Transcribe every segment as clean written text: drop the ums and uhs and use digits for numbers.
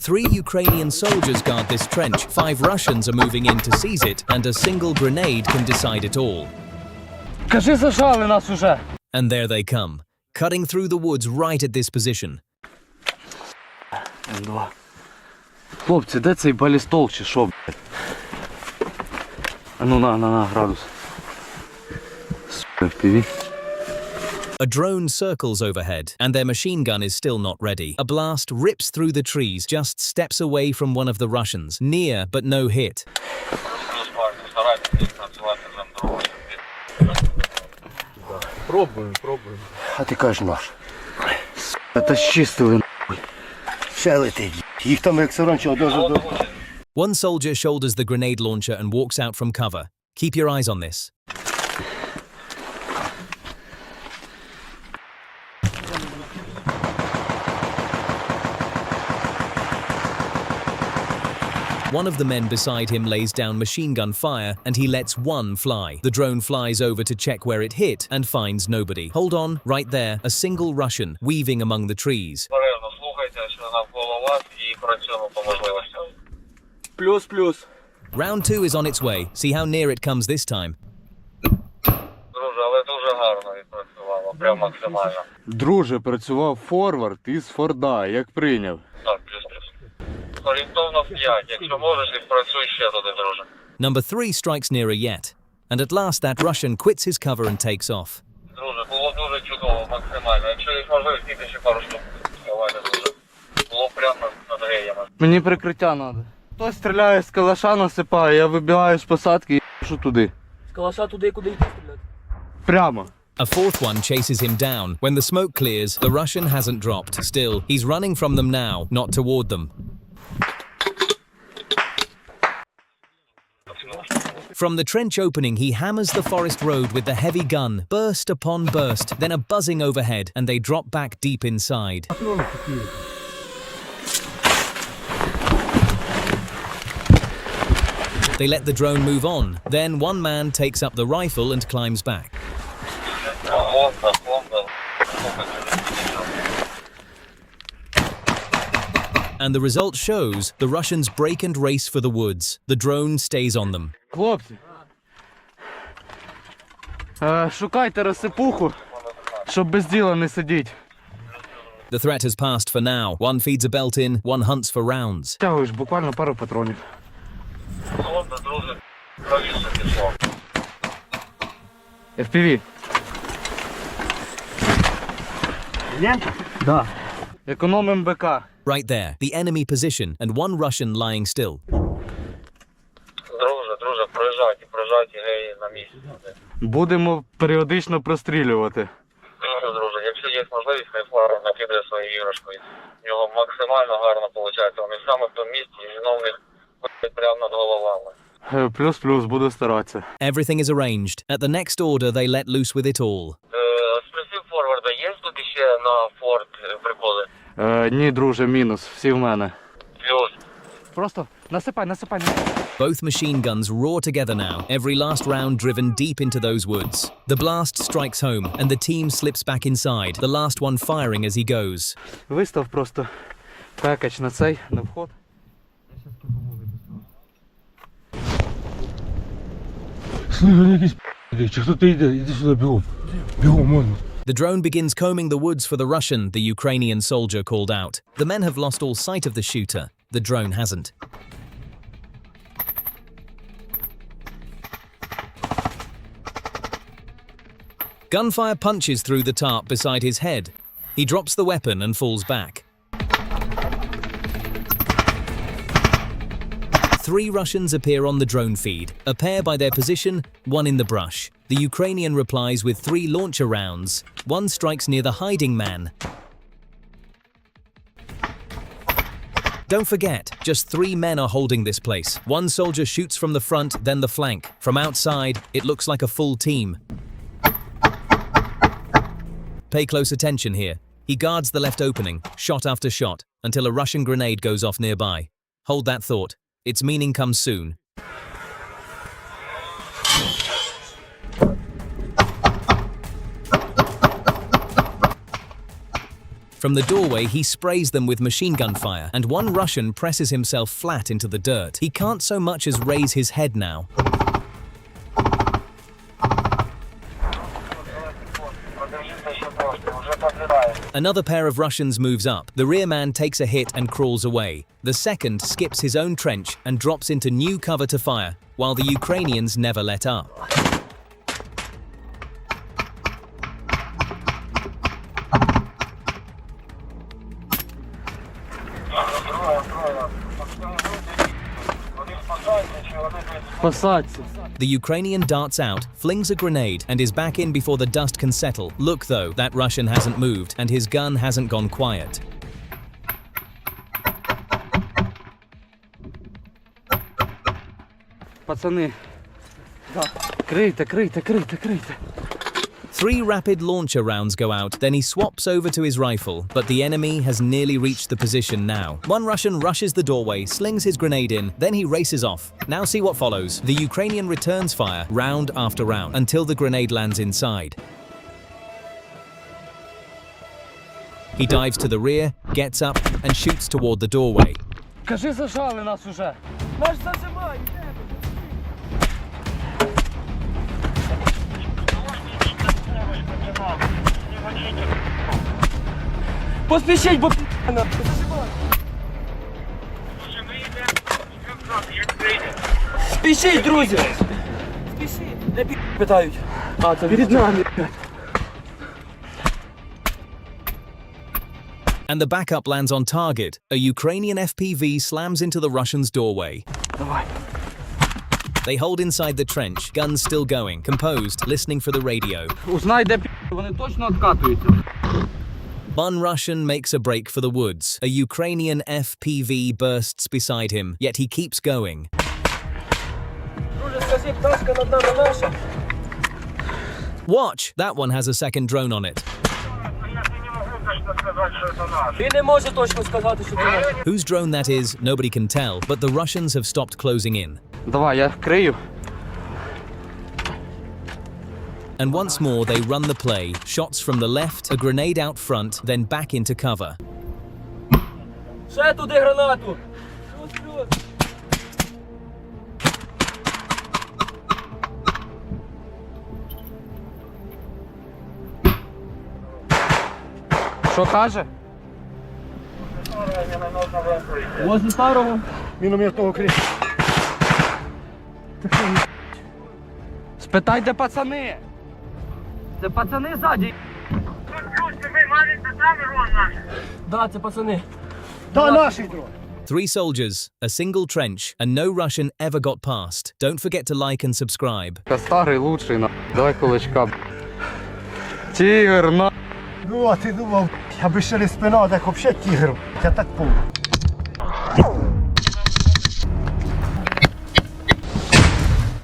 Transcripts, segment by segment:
3 Ukrainian soldiers guard this trench, 5 Russians are moving in to seize it, and a single grenade can decide it all. Кажи, зажали нас уже. And there they come, cutting through the woods right at this position. Два. Хлопці, де цей балістол чи що, блядь? А ну на, градус. Сука, FPV. A drone circles overhead, and their machine gun is still not ready. A blast rips through the trees, just steps away from one of the Russians. Near, but no hit. Пробуємо. А ти кажеш наш. Сука, та щистили, нахуй. Ще летить. Їх там як раніше одразу. One soldier shoulders the grenade launcher and walks out from cover. Keep your eyes on this. One of the men beside him lays down machine gun fire and he lets one fly. The drone flies over to check where it hit and finds nobody. Hold on, right there, a single Russian weaving among the trees. Плюс. Round 2 is on its way. See how near it comes this time. Друже, працював форвард із Форда, як прийняв. Так, плюс. Орієнтовно 5. Якщо можеш, відпрацюй ще туди, друже. Number 3 strikes nearer yet. And at last that Russian quits his cover and takes off. Друже, було дуже чудово, максимально. Якщо є можливість, тільки ще пару штук. Давайте, друже. Було прямо над геями. Мені прикриття треба. Хтось стріляє з калаша, насипає, я вибігаю з посадки і пишу туди. З калаша туди, куди йти стріляти? Прямо. A fourth one chases him down. When the smoke clears, the Russian hasn't dropped. Still, he's running from them now, not toward them. From the trench opening, he hammers the forest road with the heavy gun, burst upon burst, then a buzzing overhead, and they drop back deep inside. They let the drone move on. Then one man takes up the rifle and climbs back. And the result shows the Russians break and race for the woods. The drone stays on them. Хлопці, шукайте розсипуху, щоб без діла не сидіть. The threat has passed for now. One feeds a belt in, one hunts for rounds. Тягуєш буквально пару патронів. Холодно, друже. Правіше пішло. FPV. Да. Економим БК. Right there, the enemy position, and one Russian lying still. Друже, проїжджайте геї на місці. Будемо періодично прострілювати. Друже, якщо є можливість, хай флара накидає свою іграшкою. В нього максимально гарно виходить. Вони саме в тому місці, і воно в них прямо над головами. Плюс, буду старатися. Everything is arranged. At the next order, they let loose with it all. З приців форварда є тут ще на форт приколи? Ні, друже, мінус. Всі в мене. Плюс. Просто насипай. Both machine guns roar together now, every last round driven deep into those woods. The blast strikes home, and the team slips back inside, the last one firing as he goes. Вистав просто пекач на цей, на вход. Слухай, якийсь чи хто-то йде, іди сюди бігом. Бігом, можна. The drone begins combing the woods for the Russian, the Ukrainian soldier called out. The men have lost all sight of the shooter. The drone hasn't. Gunfire punches through the tarp beside his head. He drops the weapon and falls back. 3 Russians appear on the drone feed, a pair by their position, one in the brush. The Ukrainian replies with 3 launcher rounds. One strikes near the hiding man. Don't forget, just 3 men are holding this place. One soldier shoots from the front, then the flank. From outside, it looks like a full team. Pay close attention here. He guards the left opening, shot after shot, until a Russian grenade goes off nearby. Hold that thought. Its meaning comes soon. From the doorway, he sprays them with machine gun fire, and one Russian presses himself flat into the dirt. He can't so much as raise his head now. Another pair of Russians moves up. The rear man takes a hit and crawls away. The second skips his own trench and drops into new cover to fire, while the Ukrainians never let up. Посадці. The Ukrainian darts out, flings a grenade, and is back in before the dust can settle. Look though, that Russian hasn't moved, and his gun hasn't gone quiet. Пацани. Да. Крийте, крийте, крийте, крийте. 3 rapid launcher rounds go out, then he swaps over to his rifle, but the enemy has nearly reached the position now. One Russian rushes the doorway, slings his grenade in, then he races off. Now see what follows. The Ukrainian returns fire, round after round, until the grenade lands inside. He dives to the rear, gets up, and shoots toward the doorway. Кажи, зажали нас уже. Наш зажимай, йдемо. Поспішіть, бо зажимай. Спішіть, друзі. Спішіть. Де питають? А, це перед нами. And the backup lands on target. A Ukrainian FPV slams into the Russians' doorway. Давай. They hold inside the trench, guns still going, composed, listening for the radio. Узнай, де вони точно откатуються. One Russian makes a break for the woods. A Ukrainian FPV bursts beside him, yet he keeps going. Друже, скажи, пташка над нами наша. Watch! That one has a second drone on it. Він не може точно сказати, що це наш. Whose drone that is, nobody can tell, but the Russians have stopped closing in. Давай, я крию. And once more they run the play. Shots from the left, a grenade out front, then back into cover. Ще туди гранату. Плюс. Що каже? Возле старого. Мінометного крила. Спитай, де пацани. Це пацани ззаді. Да, це пацани. Та наший дрон. 3 soldiers, a single trench, and no Russian ever got past. Don't forget to like and subscribe. Та старий лучший, на. Давай кулачка. Тігр, на. Ну, а ти думав, аби ще не спина, так взагалі тігр. Я так помню.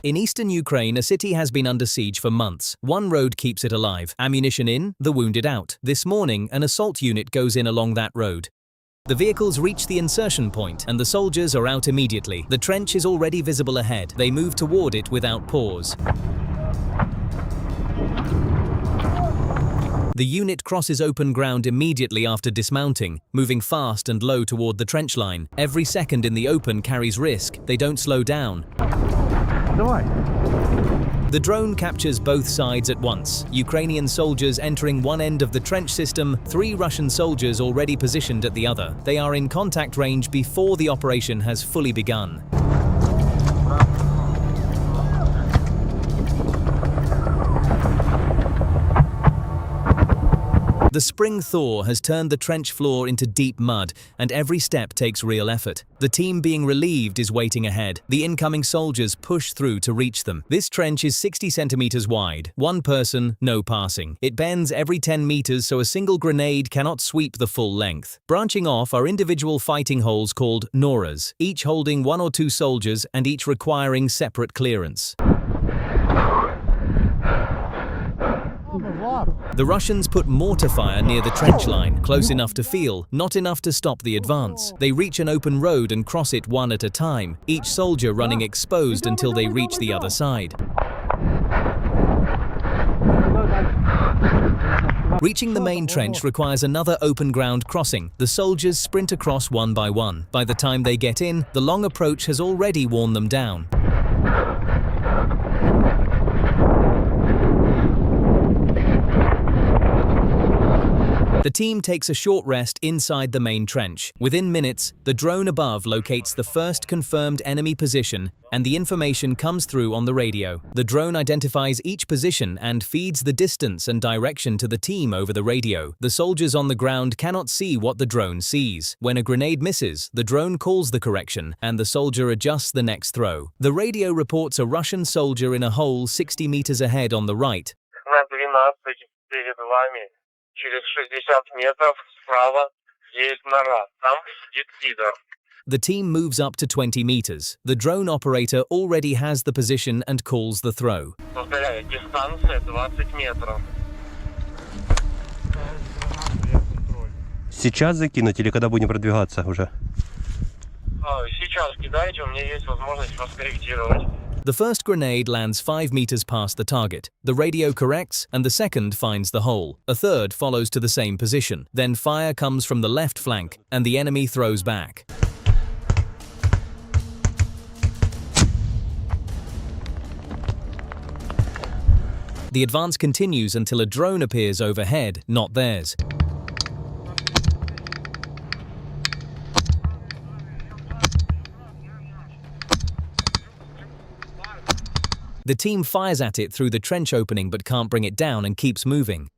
In eastern Ukraine, a city has been under siege for months. One road keeps it alive. Ammunition in, the wounded out. This morning, an assault unit goes in along that road. The vehicles reach the insertion point, and the soldiers are out immediately. The trench is already visible ahead. They move toward it without pause. The unit crosses open ground immediately after dismounting, moving fast and low toward the trench line. Every second in the open carries risk. They don't slow down. Давай. The drone captures both sides at once. Ukrainian soldiers entering one end of the trench system, 3 Russian soldiers already positioned at the other. They are in contact range before the operation has fully begun. The spring thaw has turned the trench floor into deep mud, and every step takes real effort. The team being relieved is waiting ahead. The incoming soldiers push through to reach them. This trench is 60 centimeters wide. 1 person, no passing. It bends every 10 meters, so a single grenade cannot sweep the full length. Branching off are individual fighting holes called noras, each holding 1 or 2 soldiers and each requiring separate clearance. The Russians put mortar fire near the trench line, close enough to feel, not enough to stop the advance. They reach an open road and cross it one at a time, each soldier running exposed until they reach the other side. Reaching the main trench requires another open ground crossing. The soldiers sprint across one by one. By the time they get in, the long approach has already worn them down. The team takes a short rest inside the main trench. Within minutes, the drone above locates the first confirmed enemy position, and the information comes through on the radio. The drone identifies each position and feeds the distance and direction to the team over the radio. The soldiers on the ground cannot see what the drone sees. When a grenade misses, the drone calls the correction, and the soldier adjusts the next throw. The radio reports a Russian soldier in a hole 60 meters ahead on the right. На 12 перед вами. Через 60 метров справа есть нора. Там сидит пидор. The team moves up to 20 meters. The drone operator already has the position and calls the throw. Повторяю, дистанция 20 метров. Сейчас закинуть или когда будем продвигаться уже? Сейчас кидайте, у меня есть возможность вас корректировать. The first grenade lands 5 meters past the target. The radio corrects, and the second finds the hole. A third follows to the same position. Then fire comes from the left flank, and the enemy throws back. The advance continues until a drone appears overhead, not theirs. The team fires at it through the trench opening but can't bring it down and keeps moving.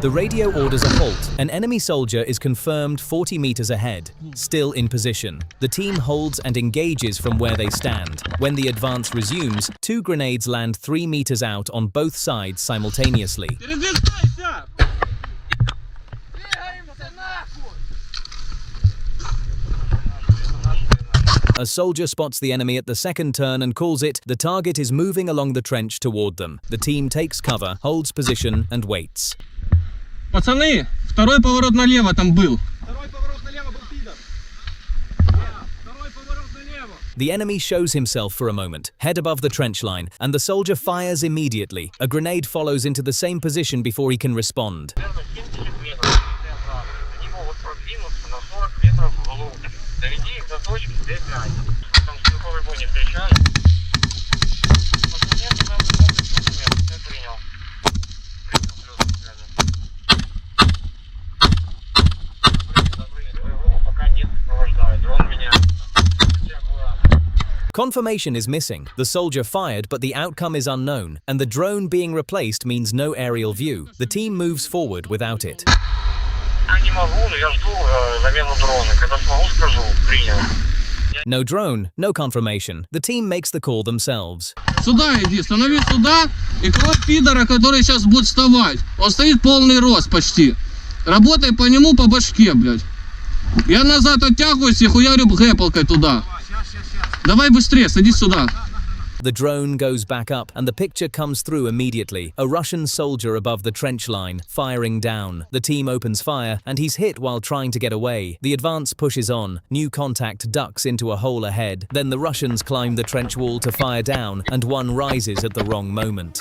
The radio orders a halt. An enemy soldier is confirmed 40 meters ahead, still in position. The team holds and engages from where they stand. When the advance resumes, 2 grenades land 3 meters out on both sides simultaneously. A soldier spots the enemy at the second turn and calls it. The target is moving along the trench toward them. The team takes cover, holds position, and waits. Пацаны, второй поворот налево там был. The enemy shows himself for a moment, head above the trench line, and the soldier fires immediately. A grenade follows into the same position before he can respond. Доведи их до точки, где знать. Там стрелковый бой не встречали. Пока нет, сопровождаю. Дрон меня. Confirmation is missing. The soldier fired, but the outcome is unknown, and the drone being replaced means no aerial view. The team moves forward without it. Не могу, но я жду замену дрона. Когда смогу, скажу. Принял. No drone, no confirmation. The team makes the call themselves. Сюда иди, становись сюда и крой пидора, который сейчас будет вставать. Он стоит полный рост почти. Работай по нему по башке, блядь. Я назад оттягиваюсь и хуярю гэпалкой туда. Давай быстрее, садись сюда. The drone goes back up, and the picture comes through immediately. A Russian soldier above the trench line, firing down. The team opens fire, and he's hit while trying to get away. The advance pushes on. New contact ducks into a hole ahead. Then the Russians climb the trench wall to fire down, and one rises at the wrong moment.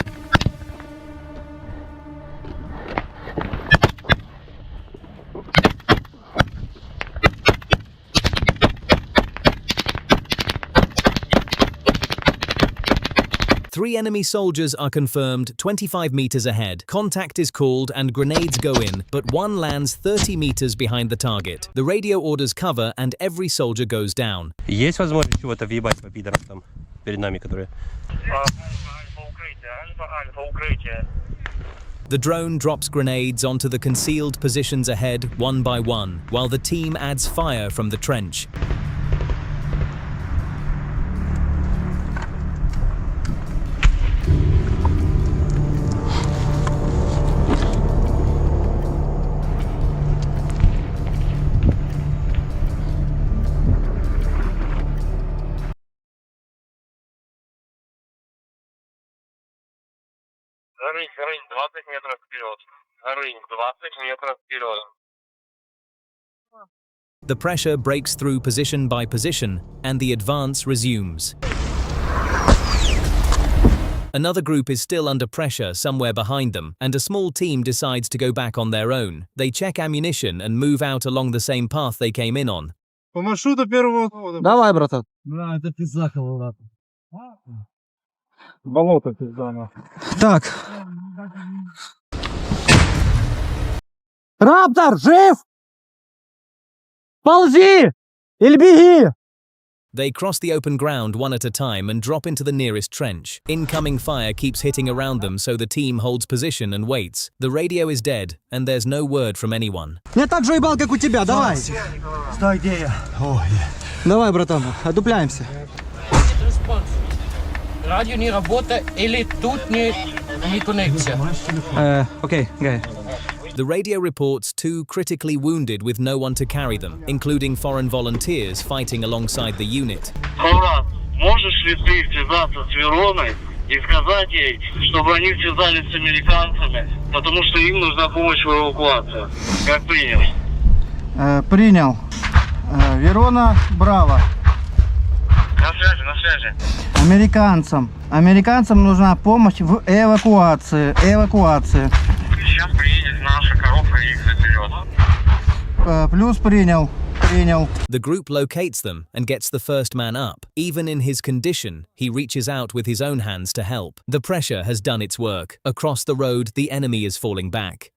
Three enemy soldiers are confirmed 25 meters ahead. Contact is called and grenades go in, but one lands 30 meters behind the target. The radio orders cover and every soldier goes down. Есть возможность чего-то въебать по пидорам там перед нами, которые... Альфа, укрытие. The drone drops grenades onto the concealed positions ahead one by one, while the team adds fire from the trench. Горынь, 20 метров вперед. Горынь, 20 метров вперед. The pressure breaks through position by position, and the advance resumes. Another group is still under pressure somewhere behind them, and a small team decides to go back on their own. They check ammunition and move out along the same path they came in on. По маршруту первого года. Давай, братан. Бля, это пизда колода. Болото пизда, нахуй. Так. Раптор, жив? Ползи! Или беги! They cross the open ground one at a time and drop into the nearest trench. Incoming fire keeps hitting around them, so the team holds position and waits. The radio is dead, and there's no word from anyone. Не так же ебал, как у тебя, давай. Стой, где я? Ой. Давай, братан, отдупляемся. Радио не работает или тут не коннекция? Окей, гай. The radio reports 2 critically wounded with no one to carry them, including foreign volunteers fighting alongside the unit. Хаврат, можешь ли ты связаться с Вероной и сказать ей, чтобы они связались с американцами, потому что им нужна помощь в эвакуации? Как принял? Принял. Верона, Браво. На связи, на связи. Американцам нужна помощь в эвакуации. Сейчас приедет наша коробка и их заберет. Плюс принял. The group locates them and gets the first man up. Even in his condition, he reaches out with his own hands to help. The pressure has done its work. Across the road, the enemy is falling back.